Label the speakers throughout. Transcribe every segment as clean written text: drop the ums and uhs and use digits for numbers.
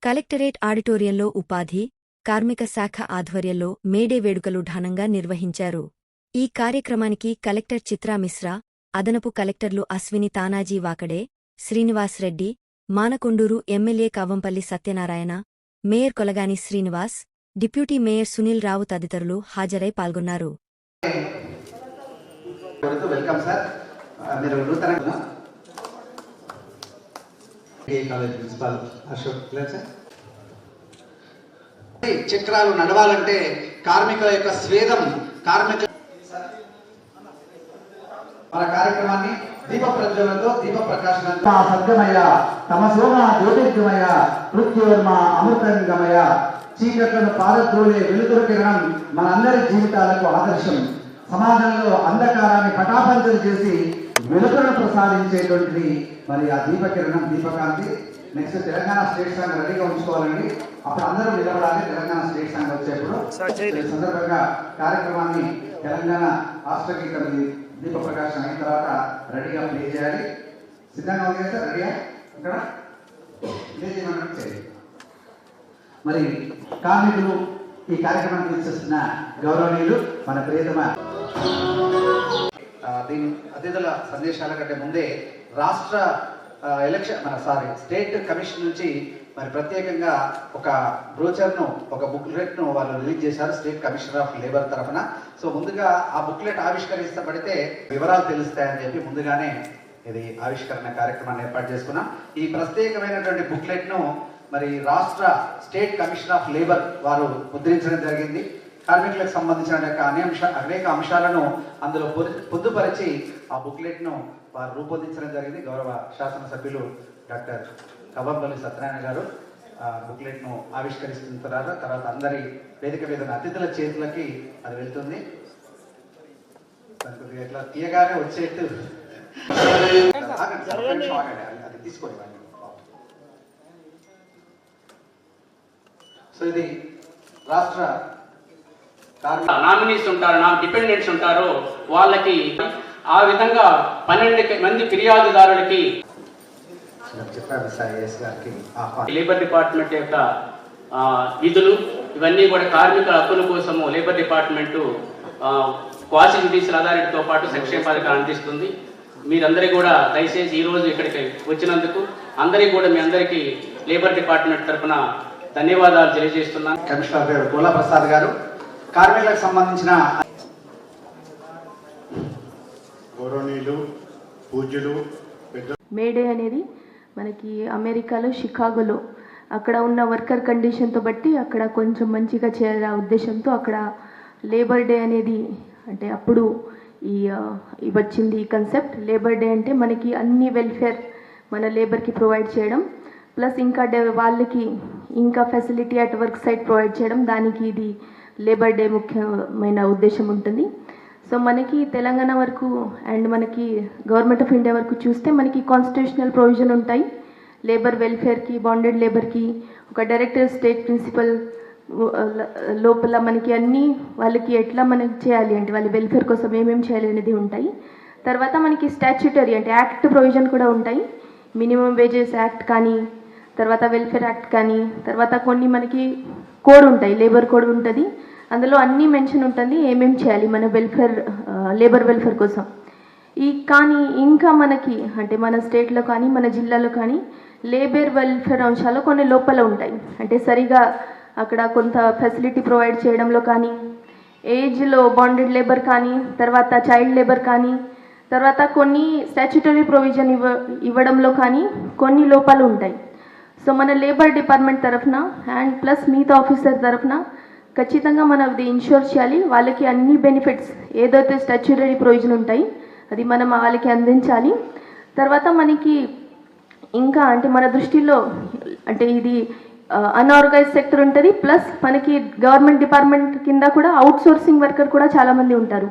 Speaker 1: Collectorate ఆడిటోరియంలో ఉపాధి, కార్మిక శాఖ ఆధ్వర్యంలో మేడే వేడుకలు ఘనంగా నిర్వహించారు. ఈ కార్యక్రమానికి కలెక్టర్ చిత్రా మిశ్రా, అదనపు కలెక్టర్లు Ashwini Tanaji Wakade, Srinivas Reddy, Manakondur MLA Kavvampalli Satyanarayana, mayor Kolagani Srinivas, deputy mayor Sunil Rao తదితరులు హాజరై పాల్గొన్నారు.
Speaker 2: చక్రాలు నడవాలంటే కార్మికుల యొక్క స్వేదం, కార్మిక మన కార్యక్రమాన్ని దీప ప్రజ్వలతో దీప ప్రకాశనంతో సద్గమయ తమసోమ జ్యోతిర్గమయ మృత్యువర్మ అమృతంగమయ చీకట్లను పారద్రోలే వెలుతురు కిరణం మనందరి జీవితాలకు ఆదర్శం. సమాజంలో అంధకారాన్ని పటాపంచలు చేసి వెలుతురును ప్రసాదించేటువంటిది మరి ఆ దీపకిరణం, దీపకాంతి. నెక్స్ట్ తెలంగాణ స్టేట్ సాంగ్ రెడీగా ఉంచుకోవాలండి. అప్పుడు అందరూ నిలబడాలి తెలంగాణ స్టేట్ సాంగ్ వచ్చేప్పుడు. ఈ సందర్భంగా కార్యక్రమాన్ని తెలంగాణ రాష్ట్ర గీతం దీప ప్రకాశం అయిన తర్వాత రెడీగా ప్లే చేయాలి. సిద్ధంగా ఉంది కదా? రెడీగా ఇక్కడ ప్లే చేయమన్నట్టు చేయాలి. మరి కార్మికులు ఈ కార్యక్రమాన్ని వీక్షిస్తున్న గౌరవనీయులు మన ప్రియతమ దీని అతిథుల సందేశాల కంటే ముందే రాష్ట్ర స్టేట్ కమిషన్ నుంచి మరి ప్రత్యేకంగా ఒక బ్రోచర్ను, ఒక బుక్లెట్ను వాళ్ళు రిలీజ్ చేశారు స్టేట్ కమిషనర్ ఆఫ్ లేబర్ తరఫున. సో ముందుగా ఆ బుక్లెట్ ఆవిష్కరించబడితే వివరాలు తెలుస్తాయని చెప్పి ముందుగానే ఇది ఆవిష్కరణ కార్యక్రమాన్ని ఏర్పాటు చేసుకున్నాం. ఈ ప్రత్యేకమైనటువంటి బుక్లెట్ను మరి రాష్ట్ర స్టేట్ కమిషన్ ఆఫ్ లేబర్ వారు ముద్రించడం జరిగింది. కార్మికులకు సంబంధించిన అనేక అంశాలను అందులో పొందుపరిచి ఆ బుక్లెట్ను వారు రూపొందించడం జరిగింది. గౌరవ శాసనసభ్యులు డాక్టర్ కవ్వంపల్లి సత్యనారాయణ గారు బుక్లెట్ను ఆవిష్కరిస్తున్నారు. తర్వాత అందరి వేదిక మీద అతిథుల చేతులకి అది వెళ్తుంది. ఇట్లా తీయగానే వచ్చేట్టు అది తీసుకోండి. సో ఇది రాష్ట్ర
Speaker 3: నామినీస్ ఉంటారు, డిపెండెంట్స్ ఉంటారు, వాళ్ళకి ఆ విధంగా 12 మంది ఫిర్యాదుదారులకి లేబర్ డిపార్ట్మెంట్ యొక్క విధులు ఇవన్నీ కూడా కార్మిక హక్కుల కోసము లేబర్ డిపార్ట్మెంటు క్వాసి జ్యుడిషియల్ అథారిటీతో పాటు సంక్షేమ పథకాలు అందిస్తుంది. మీరందరికీ కూడా దయచేసి ఈరోజు ఇక్కడికి వచ్చినందుకు అందరికీ కూడా మీ అందరికీ లేబర్ డిపార్ట్మెంట్ తరఫున ధన్యవాదాలు తెలియజేస్తున్నాను.
Speaker 2: కమిషనర్ గోలా ప్రసాద్ గారు కార్మికులకు సంబంధించిన
Speaker 4: గౌరవనీయులు, పూజ్యులు,
Speaker 5: మేడే అనేది మనకి అమెరికాలో షికాగోలో అక్కడ ఉన్న వర్కర్ కండిషన్తో బట్టి అక్కడ కొంచెం మంచిగా చేయాలనే ఉద్దేశంతో అక్కడ లేబర్ డే అనేది అంటే అప్పుడు వచ్చింది ఈ కన్సెప్ట్. లేబర్ డే అంటే మనకి అన్ని వెల్ఫేర్ మన లేబర్కి ప్రొవైడ్ చేయడం, ప్లస్ ఇంకా వాళ్ళకి ఇంకా facility at work site provide చేయడం, దానికి ఇది లేబర్ డే ముఖ్యమైన ఉద్దేశం ఉంటుంది. సో మనకి తెలంగాణ వరకు అండ్ మనకి గవర్నమెంట్ ఆఫ్ ఇండియా వరకు చూస్తే మనకి కాన్స్టిట్యూషనల్ ప్రొవిజన్ ఉంటాయి. లేబర్ వెల్ఫేర్కి, బాండెడ్ లేబర్కి ఒక డైరెక్టర్ స్టేట్ ప్రిన్సిపల్ లోపల మనకి అన్నీ వాళ్ళకి ఎట్లా మనకి చేయాలి అంటే వాళ్ళ వెల్ఫేర్ కోసం ఏమేమి చేయాలి అనేది ఉంటాయి. తర్వాత మనకి స్టాచ్యుటరీ అంటే యాక్ట్ ప్రొవిజన్ కూడా ఉంటాయి. మినిమం వేజెస్ యాక్ట్ కానీ, తర్వాత వెల్ఫేర్ యాక్ట్ కానీ, తర్వాత కొన్ని మనకి కోడ్ ఉంటాయి, లేబర్ కోడ్ ఉంటుంది. అందులో అన్నీ మెన్షన్ ఉంటుంది ఏమేమి చేయాలి మన వెల్ఫేర్, లేబర్ వెల్ఫేర్ కోసం. కానీ ఇంకా మనకి అంటే మన స్టేట్లో కానీ మన జిల్లాలో కానీ లేబర్ వెల్ఫేర్ అంశాలు కొన్ని లోపల ఉంటాయి. అంటే సరిగా అక్కడ కొంత ఫెసిలిటీ ప్రొవైడ్ చేయడంలో కానీ, ఏజ్లో బాండెడ్ లేబర్ కానీ, తర్వాత చైల్డ్ లేబర్ కానీ, తర్వాత కొన్ని స్టాచ్యుటరీ ప్రొవిజన్ ఇవ్వడంలో కానీ కొన్ని లోపాలు ఉంటాయి. సో మన లేబర్ డిపార్ట్మెంట్ తరఫున అండ్ ప్లస్ మిగతా ఆఫీసర్ తరఫున ఖచ్చితంగా మనం అది ఇన్ష్యూర్ చేయాలి. వాళ్ళకి అన్ని బెనిఫిట్స్ ఏదైతే స్టాచ్యుటరీ ప్రొవిజన్ ఉంటాయి అది మనం వాళ్ళకి అందించాలి. తర్వాత మనకి ఇంకా అంటే మన దృష్టిలో అంటే ఇది అన్ఆర్గనైజ్ సెక్టర్ ఉంటుంది, ప్లస్ మనకి గవర్నమెంట్ డిపార్ట్మెంట్ కింద కూడా అవుట్ సోర్సింగ్ వర్కర్ కూడా చాలామంది ఉంటారు.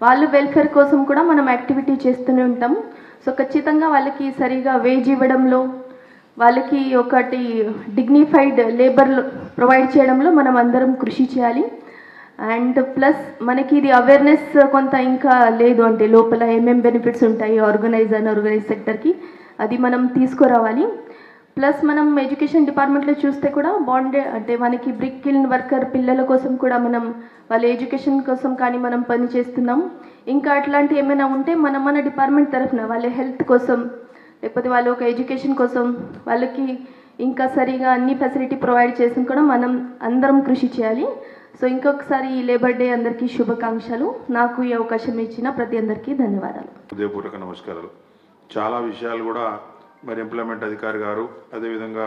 Speaker 5: వాళ్ళు వెల్ఫేర్ కోసం కూడా మనం యాక్టివిటీ చేస్తూనే ఉంటాము. సో ఖచ్చితంగా వాళ్ళకి సరిగా వేజ్ ఇవ్వడంలో, వాళ్ళకి ఒకటి డిగ్నిఫైడ్ లేబర్ ప్రొవైడ్ చేయడంలో మనం అందరం కృషి చేయాలి. అండ్ ప్లస్ మనకి ఇది అవేర్నెస్ కొంత ఇంకా లేదు అంటే లోపల ఏమేం బెనిఫిట్స్ ఉంటాయి ఆర్గనైజ్ సెక్టర్కి, అది మనం తీసుకురావాలి. ప్లస్ మనం ఎడ్యుకేషన్ డిపార్ట్మెంట్లో చూస్తే కూడా బాండెడ్ అంటే మనకి బ్రిక్ కిల్న్ వర్కర్ పిల్లల కోసం కూడా మనం వాళ్ళ ఎడ్యుకేషన్ కోసం కానీ మనం పని చేస్తున్నాం. ఇంకా అట్లాంటి ఏమైనా ఉంటే మన డిపార్ట్మెంట్ తరఫున వాళ్ళ హెల్త్ కోసం లేకపోతే వాళ్ళ ఒక ఎడ్యుకేషన్ కోసం వాళ్ళకి ఇంకా సరిగా అన్ని ఫెసిలిటీ ప్రొవైడ్ చేసి కూడా మనం అందరం కృషి చేయాలి. సో ఇంకొకసారి ఈ లేబర్ డే అందరికీ శుభాకాంక్షలు. నాకు ఈ అవకాశం ఇచ్చిన ప్రతి అందరికీ ధన్యవాదాలు.
Speaker 6: హృదయపూర్వక నమస్కారాలు. చాలా విషయాలు కూడా మరి ఎంప్లాయ్మెంట్ అధికారి గారు అదేవిధంగా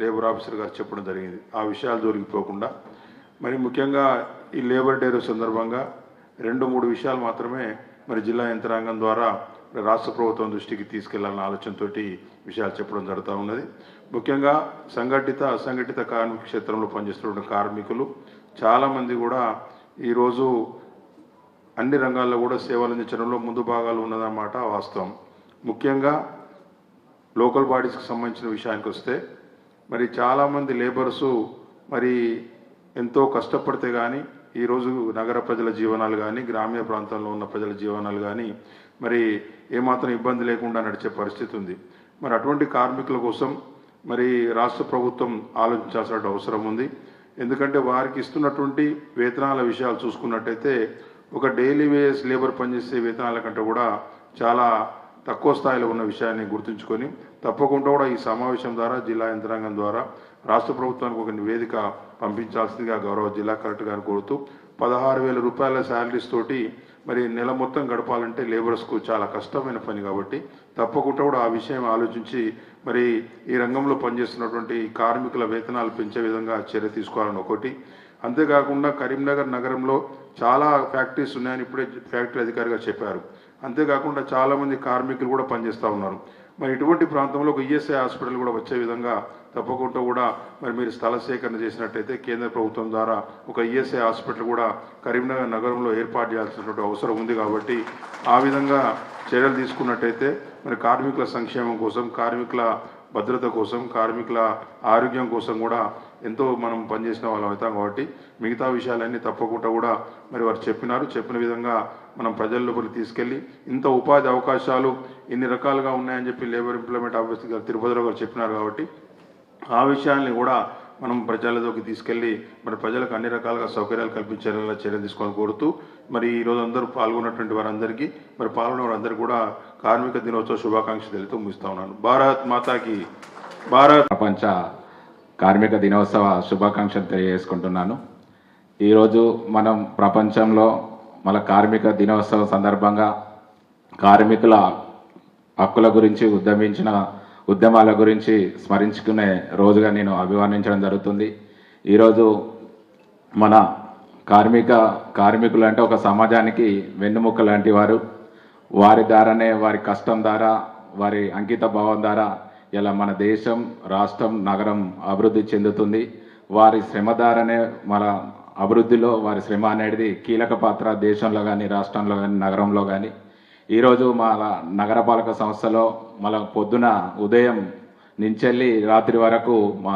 Speaker 6: లేబర్ ఆఫీసర్ గారు చెప్పడం జరిగింది. ఆ విషయాలు దొరికిపోకుండా మరి ముఖ్యంగా ఈ లేబర్ డే సందర్భంగా 2-3 విషయాలు మాత్రమే మరి జిల్లా యంత్రాంగం ద్వారా రాష్ట్ర ప్రభుత్వం దృష్టికి తీసుకెళ్లాలన్న ఆలోచనతోటి విషయాలు చెప్పడం జరుగుతూ ఉన్నది. ముఖ్యంగా సంఘటిత అసంఘటిత కార్మిక క్షేత్రంలో పనిచేస్తున్న కార్మికులు చాలామంది కూడా ఈరోజు అన్ని రంగాల్లో కూడా సేవలు అందించడంలో ముందు భాగాలు ఉన్నదన్నమాట వాస్తవం. ముఖ్యంగా లోకల్ బాడీస్కి సంబంధించిన విషయానికి వస్తే మరి చాలామంది లేబర్సు మరి ఎంతో కష్టపడితే కానీ ఈరోజు నగర ప్రజల జీవనాలు కానీ గ్రామీణ ప్రాంతాల్లో ఉన్న ప్రజల జీవనాలు కానీ మరి ఏమాత్రం ఇబ్బంది లేకుండా నడిచే పరిస్థితి ఉంది. మరి అటువంటి కార్మికుల కోసం మరి రాష్ట్ర ప్రభుత్వం ఆలోచించాల్సిన అవసరం ఉంది. ఎందుకంటే వారికి ఇస్తున్నటువంటి వేతనాల విషయాలు చూసుకున్నట్టయితే ఒక డైలీ వేజ్ లేబర్ పనిచేసే వేతనాల కంటే కూడా చాలా తక్కువ స్థాయిలో ఉన్న విషయాన్ని గుర్తుంచుకొని తప్పకుండా కూడా ఈ సమావేశం ద్వారా జిల్లా యంత్రాంగం ద్వారా రాష్ట్ర ప్రభుత్వానికి ఒక నివేదిక పంపించాల్సిందిగా గౌరవ జిల్లా కలెక్టర్ గారిని కోరుతూ 16,000 రూపాయల శాలరీస్ తోటి మరి నెల మొత్తం గడపాలంటే లేబర్స్కు చాలా కష్టమైన పని కాబట్టి తప్పకుండా కూడా ఆ విషయం ఆలోచించి మరి ఈ రంగంలో పనిచేస్తున్నటువంటి కార్మికుల వేతనాలు పెంచే విధంగా చర్య తీసుకోవాలని ఒకటి. అంతేకాకుండా కరీంనగర్ నగరంలో చాలా ఫ్యాక్టరీస్ ఉన్నాయని ఇప్పుడే ఫ్యాక్టరీ అధికారిగా చెప్పారు. అంతేకాకుండా చాలామంది కార్మికులు కూడా పనిచేస్తూ ఉన్నారు. మరి ఇటువంటి ప్రాంతంలో ఒక ఈఎస్ఐ హాస్పిటల్ కూడా వచ్చే విధంగా తప్పకుండా కూడా మరి మీరు స్థల సేకరణ చేసినట్టయితే కేంద్ర ప్రభుత్వం ద్వారా ఒక ఈఎస్ఐ హాస్పిటల్ కూడా కరీంనగర్ నగరంలో ఏర్పాటు చేయాల్సినటువంటి అవసరం ఉంది. కాబట్టి ఆ విధంగా చర్యలు తీసుకున్నట్టయితే మరి కార్మికుల సంక్షేమం కోసం, కార్మికుల భద్రత కోసం, కార్మికుల ఆరోగ్యం కోసం కూడా ఎంతో మనం పనిచేసిన వాళ్ళం అవుతాం. కాబట్టి మిగతా విషయాలన్నీ తప్పకుండా కూడా మరి వారు చెప్పిన విధంగా మనం ప్రజల లోపలికి తీసుకెళ్ళి ఇంత ఉపాధి అవకాశాలు ఇన్ని రకాలుగా ఉన్నాయని చెప్పి లేబర్ ఎంప్లాయ్మెంట్ ఆఫీసర్ గారు తిరుపతిలో గారు చెప్పినారు. కాబట్టి ఆ విషయాల్ని కూడా మనం ప్రజలలోకి తీసుకెళ్ళి మరి ప్రజలకు అన్ని రకాలుగా సౌకర్యాలు కల్పించేలా చర్యలు తీసుకోవాలని కోరుతూ మరి ఈరోజు అందరూ పాల్గొన్నటువంటి వారందరికీ మరి పాల్గొన్న వారందరికీ కూడా కార్మిక దినోత్సవ శుభాకాంక్షలు తెలుపుతూ ముగిస్తా ఉన్నాను. భారత్ మాతాకి భారత్.
Speaker 7: ప్రపంచ కార్మిక దినోత్సవ శుభాకాంక్షలు తెలియజేసుకుంటున్నాను. ఈరోజు మనం ప్రపంచంలో మన కార్మిక దినోత్సవం సందర్భంగా కార్మికుల హక్కుల గురించి ఉద్యమాల గురించి స్మరించుకునే రోజుగా నేను అభివర్ణించడం జరుగుతుంది. ఈరోజు మన కార్మికులు అంటే ఒక సమాజానికి వెన్నుముక్క లాంటి వారు. వారి ద్వారానే, వారి కష్టం ద్వారా, వారి అంకిత భావం ద్వారా ఇలా మన దేశం, రాష్ట్రం, నగరం అభివృద్ధి చెందుతుంది. వారి శ్రమ ద్వారానే మన అభివృద్ధిలో వారి శ్రమ అనేది కీలక పాత్ర దేశంలో కానీ, రాష్ట్రంలో కానీ, నగరంలో కానీ. ఈరోజు మా నగరపాలక సంస్థలో మన పొద్దున ఉదయం నుంచెళ్ళి రాత్రి వరకు మా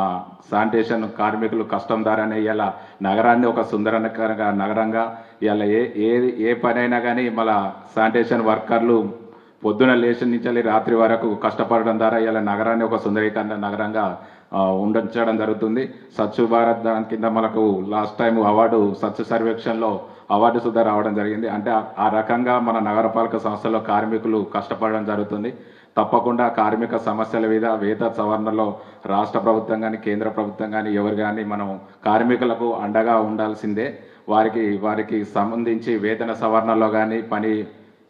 Speaker 7: శానిటేషన్ కార్మికులు కష్టం ద్వారానే ఇలా నగరాన్ని ఒక సుందరకరంగా నగరంగా ఇలా ఏ పనైనా కానీ మన శానిటేషన్ వర్కర్లు పొద్దున లేచి నుంచి రాత్రి వరకు కష్టపడడం ద్వారా ఇలా నగరాన్ని ఒక సుందరీకరణ నగరంగా ఉండించడం జరుగుతుంది. స్వచ్ఛ భారత్ దాని కింద మనకు లాస్ట్ టైం అవార్డు స్వచ్ఛ సర్వేక్షణలో అవార్డు సుధా రావడం జరిగింది. అంటే ఆ రకంగా మన నగరపాలక సంస్థలో కార్మికులు కష్టపడడం జరుగుతుంది. తప్పకుండా కార్మిక సమస్యల మీద వేతన సవరణలో రాష్ట్ర ప్రభుత్వం కానీ, కేంద్ర ప్రభుత్వం కానీ, ఎవరు కానీ మనం కార్మికులకు అండగా ఉండాల్సిందే. వారికి సంబంధించి వేతన సవరణలో కానీ,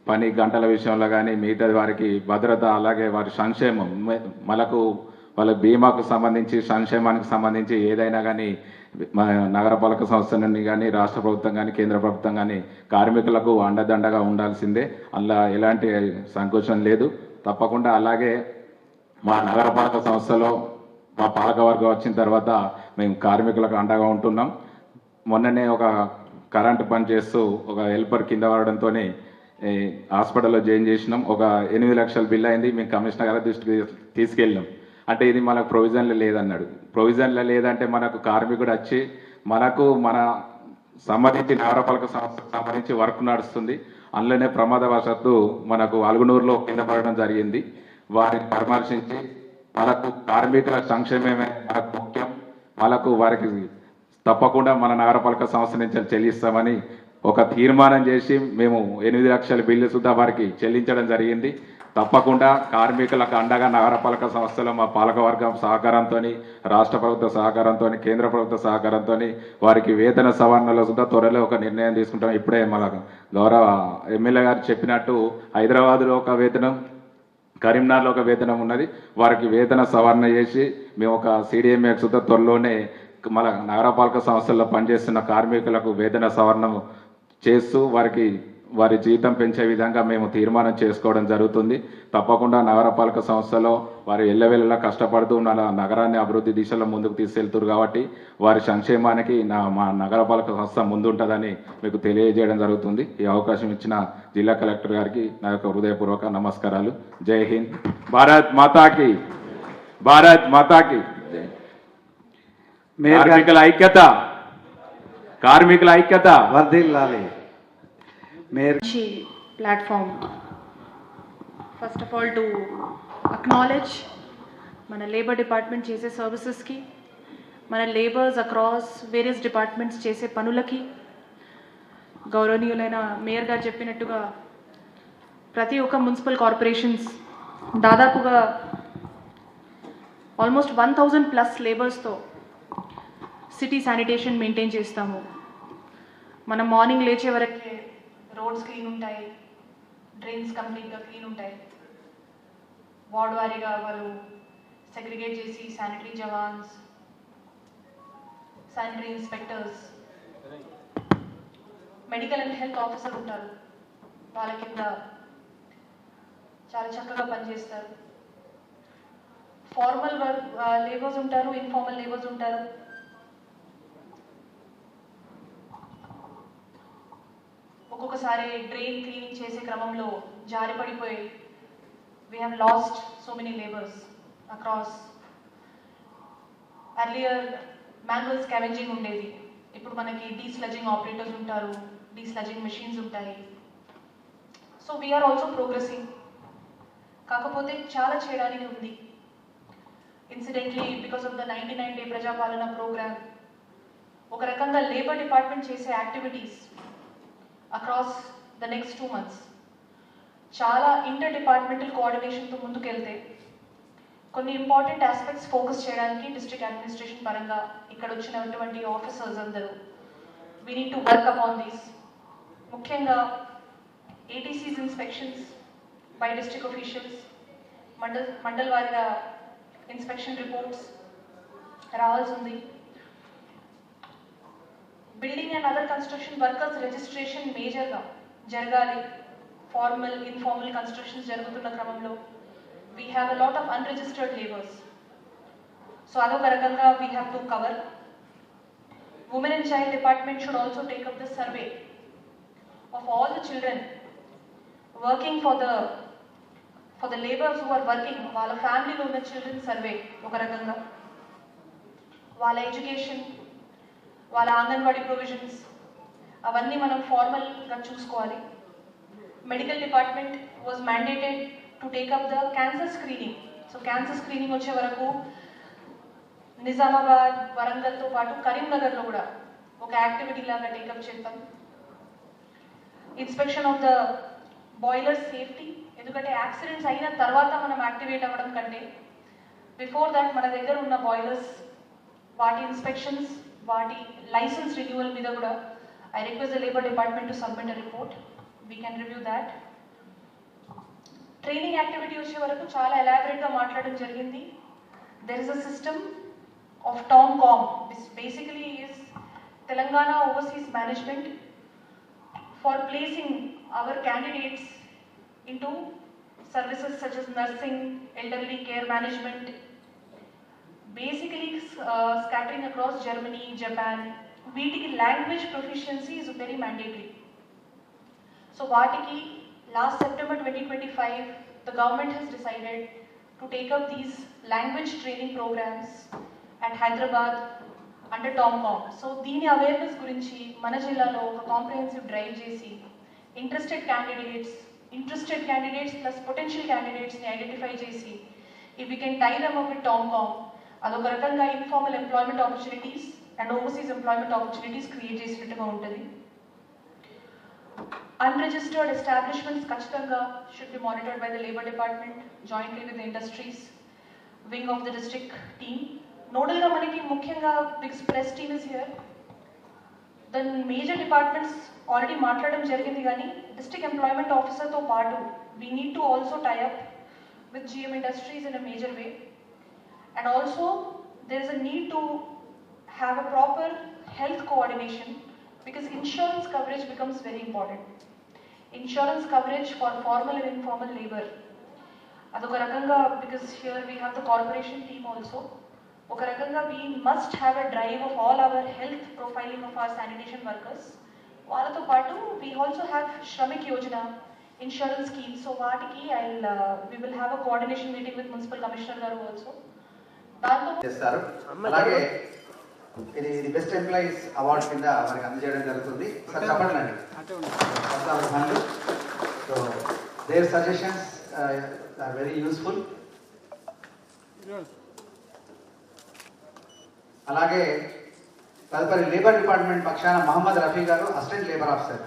Speaker 7: పని గంటల విషయంలో కానీ, మిగతా వారికి భద్రత, అలాగే వారి సంక్షేమం, వాళ్ళ బీమాకు సంబంధించి, సంక్షేమానికి సంబంధించి ఏదైనా కానీ నగరపాలక సంస్థ నుండి కానీ, రాష్ట్ర ప్రభుత్వం కానీ, కేంద్ర ప్రభుత్వం కానీ కార్మికులకు అండదండగా ఉండాల్సిందే. అలా ఎలాంటి సంకోచం లేదు. తప్పకుండా అలాగే మా నగరపాలక సంస్థలో మా పాలకవర్గం వచ్చిన తర్వాత మేము కార్మికులకు అండగా ఉంటున్నాం. మొన్ననే ఒక కరెంటు పని చేస్తూ ఒక హెల్పర్ కింద పడడంతో హాస్పిటల్లో జాయిన్ చేసినాం. ఒక 8 లక్షల బిల్ అయింది. మేము కమిషనర్ గారి దృష్టికి తీసుకెళ్ళినాం. అంటే ఇది మనకు ప్రొవిజన్లో లేదన్నాడు. ప్రొవిజన్లో లేదంటే మనకు కార్మికుడు వచ్చి మన సంబంధించి నగరపాలక సంస్థకు సంబంధించి వర్క్ నడుస్తుంది. అందులోనే ప్రమాదవశాత్తు మనకు అలుగునూరులో కింద పడడం జరిగింది. వారిని పరామర్శించి వాళ్ళకు కార్మికుల సంక్షేమమే మనకు ముఖ్యం. వారికి తప్పకుండా మన నగరపాలక సంస్థ నుంచి చెల్లిస్తామని ఒక తీర్మానం చేసి మేము 8 లక్షల బిల్లు సుద్ధా వారికి చెల్లించడం జరిగింది. తప్పకుండా కార్మికులకు అండగా నగరపాలక సంస్థలో మా పాలకవర్గం సహకారంతో, రాష్ట్ర ప్రభుత్వ సహకారంతో, కేంద్ర ప్రభుత్వ సహకారంతో వారికి వేతన సవరణలో సుద్ధా త్వరలో ఒక నిర్ణయం తీసుకుంటాం. ఇప్పుడే మన గౌరవ ఎమ్మెల్యే గారు చెప్పినట్టు హైదరాబాద్లో ఒక వేతనం, కరీంనగర్లో ఒక వేతనం ఉన్నది. వారికి వేతన సవరణ చేసి మేము ఒక CDMA సుద్ధా త్వరలోనే మన నగరపాలక సంస్థల్లో పనిచేస్తున్న కార్మికులకు వేతన సవరణ చేస్తూ వారి జీతం పెంచే విధంగా మేము తీర్మానం చేసుకోవడం జరుగుతుంది. తప్పకుండా నగరపాలక సంస్థలో వారు ఎల్లవెల్లలా కష్టపడుతూ నగరాన్ని అభివృద్ధి దిశలో ముందుకు తీసుకెళ్తారు కాబట్టి వారి సంక్షేమానికి మా నగరపాలక సంస్థ ముందుంటుందని మీకు తెలియజేయడం జరుగుతుంది. ఈ అవకాశం ఇచ్చిన జిల్లా కలెక్టర్ గారికి నా యొక్క హృదయపూర్వక నమస్కారాలు. జై హింద్. భారత్ మాతాకి, భారత్ మాతాకి. కార్మికుల ఐక్యత
Speaker 2: వర్ధిల్లాలి.
Speaker 8: మంచి platform. First of all to acknowledge మన లేబర్ డిపార్ట్మెంట్ చేసే సర్వీసెస్కి, మన లేబర్స్ అక్రాస్ వేరియస్ డిపార్ట్మెంట్స్ చేసే పనులకి, గౌరవనీయులైన మేయర్ గారు చెప్పినట్టుగా ప్రతి ఒక్క మున్సిపల్ కార్పొరేషన్స్ దాదాపుగా ఆల్మోస్ట్ 1000+ లేబర్స్తో సిటీ శానిటేషన్ మెయింటైన్ చేస్తాము. మనం మార్నింగ్ లేచే వరకే రోడ్స్ క్లీన్ ఉంటాయి, డ్రైన్స్ కంప్లీట్గా క్లీన్ ఉంటాయి. వార్డ్ వారీగా వాళ్ళు సెగ్రిగేట్ చేసి sanitary jawans, sanitary inspectors, medical and health officer ఉంటారు. వాళ్ళ కింద చాలా చక్కగా పనిచేస్తారు. ఫార్మల్ లేబర్స్ ఉంటారు, ఇన్ఫార్మల్ లేబర్స్ ఉంటారు. ఒక్కొక్కసారి డ్రైన్ క్లీనింగ్ చేసే క్రమంలో జారి పడిపోయి we have lost so many labours across. Earlier manual scavenging ఉండేది, ఇప్పుడు మనకి డీస్లజింగ్ ఆపరేటర్స్ ఉంటారు, డీస్లజింగ్ మెషిన్స్ ఉంటాయి. So we are also progressing. కాకపోతే చాలా చేయడానికి ఉంది. Incidentally because of the 99 day Prajapalana program ఒక రకంగా లేబర్ డిపార్ట్మెంట్ చేసే activities across the next 2 months చాలా ఇంటర్ డిపార్ట్మెంటల్ కోఆర్డినేషన్తో ముందుకెళ్తే కొన్ని ఇంపార్టెంట్ ఆస్పెక్ట్స్ ఫోకస్ చేయడానికి డిస్ట్రిక్ట్ అడ్మినిస్ట్రేషన్ పరంగా ఇక్కడ వచ్చినటువంటి ఆఫీసర్స్ అందరూ we need to work upon these. ముఖ్యంగా ATCs inspections by district officials, mandal వారీగా ఇన్స్పెక్షన్ రిపోర్ట్స్ రావాల్సి ఉంది. Building and other construction workers registration మేజర్గా జరగాలి. ఫార్మల్, ఇన్ఫార్మల్ కన్స్ట్రక్షన్స్ జరుగుతున్న క్రమంలో we have a lot of unregistered labours. So అదొక రకంగా we have to cover. Women and child department should also take up the survey of all the children working for the labours who are working. వాళ్ళ ఫ్యామిలీలో ఉన్న children survey ఒక రకంగా, వాళ్ళ education, వాళ్ళ anganwadi provisions అవన్నీ మనం ఫార్మల్గా చూసుకోవాలి. Medical department was mandated to take up the cancer screening. So cancer screening వచ్చే వరకు నిజామాబాద్, వరంగల్తో పాటు కరీంనగర్లో కూడా ఒక యాక్టివిటీ లాగా టేకప్ చేద్దాం. Inspection of the boiler safety, ఎందుకంటే యాక్సిడెంట్స్ అయిన తర్వాత మనం యాక్టివేట్ అవ్వడం కంటే బిఫోర్ దట్ మన దగ్గర ఉన్న బాయిలర్స్, వాటి ఇన్స్పెక్షన్స్, వాటి లైసెన్స్ రిన్యూవల్ మీద కూడా I request the labour department to submit a report. We can review that. Training activity వచ్చే వరకు చాలా ఎలాబరేట్గా మాట్లాడడం జరిగింది. There is a system of TOMCOM. This basically is Telangana overseas management for placing our candidates into services such as nursing, elderly care management, basically scattering across Germany, Japan. వీటికి language proficiency is very mandatory. So వాటికి last September 2025 the government has decided to take up these language training programs at Hyderabad under TOMCOM. So దీని awareness గురించి మన జిల్లాలో ఒక comprehensive drive చేసి interested candidates plus potential క్యాండిడేట్స్ని identify చేసి if we can tie them up with TomCom, అదొక రకంగా informal employment opportunities and overseas employment opportunities create చేసినట్టుగా ఉంటుంది. అన్రిజిస్టర్డ్ ఎస్టాబ్లిష్మెంట్స్ ఖచ్చితంగా should be monitored by the labour department jointly with industries wing of the district team. నోడల్గా మనకి ముఖ్యంగా big press team is here. Then major departments already మాట్లాడడం జరిగింది, కానీ district employment ఆఫీసర్తో పాటు we need to also tie up with GM Industries in a major way, and also there is a need to have a proper health coordination because insurance coverage becomes very important. Insurance coverage for formal and informal labor, adoka rakanga, because here we have the corporation team also. Oka rakanga we must have a drive of all our health profiling of our sanitation workers. Vaalato paatu we also have Shramik Yojana insurance scheme. So వాటికి we will have a coordination meeting with municipal commissioner గారు also. దాంతో
Speaker 2: చేస్తారు. అలాగే ఇది best employees award కింద మనకి అందజేయడం జరుగుతుంది. సార్ చెప్పండి. So their suggestions are very useful. అలాగే తదుపరి లేబర్ డిపార్ట్మెంట్ పక్షాన మహమ్మద్ రఫీ గారు, అసిస్టెంట్ లేబర్ ఆఫీసర్.